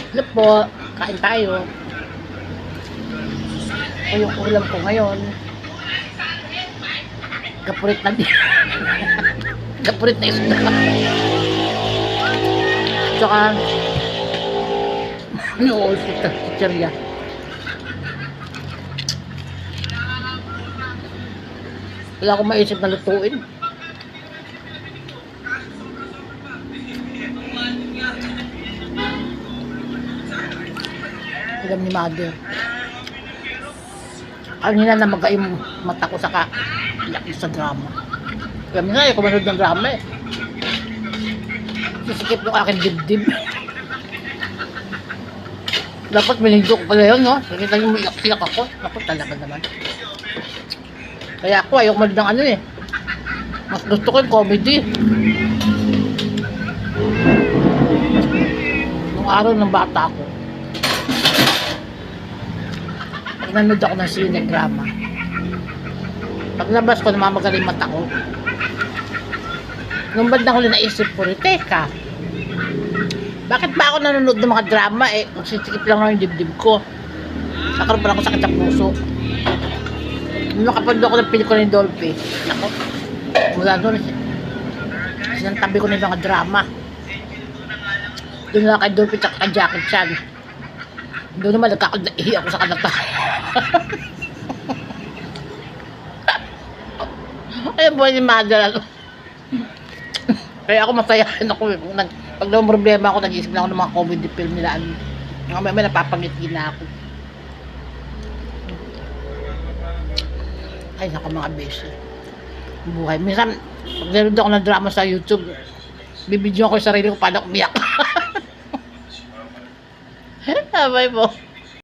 Ano po, kain tayo. Ito yung ulam ko ngayon. Gapurit na din. Gapurit na isda. Tsaka, ano, chichirya. Wala akong maisip na lutuin. Alam ni mother. Kanina na mag-aim mata ko sa laki sa drama. Kaya minsan ayaw ko manood ng drama eh. Sisikip yung aking dibdib. Dapat minigdo ko pala yun, no? Nakita niyo may iyak ako. Ako talaga naman. Kaya ako ayaw ko manood ng ano eh. Mas gusto ko yung comedy. Nung araw ng bata ako, nanood ako ng sine drama. Paglabas ko, namamagaling mata ko. Nung banda ko naisip ko, teka, bakit ba ako nanonood ng mga drama eh? Magsisikip lang lang yung dibdib ko. Nakaroon pa lang ako sakit sa puso. Nung nakapanood ako ng pelikula ni Dolphy, ako, mula doon, sinantabi ko na yung mga drama. Doon lang kay Dolphy at kay Jackie Chan. Doon naman nagkakaihi ako sa kanata. Ayun po yung mother. Kaya ako masayahin ako. Pag naman problema ako, nag-iisip na ako ng mga comedy film nila. May napapangiti na ako. Ay, naku mga beses. Buhay. Minsan, pag nanood ako ng drama sa YouTube, bibidyo ako yung sarili ko paano umiyak. Sabay po.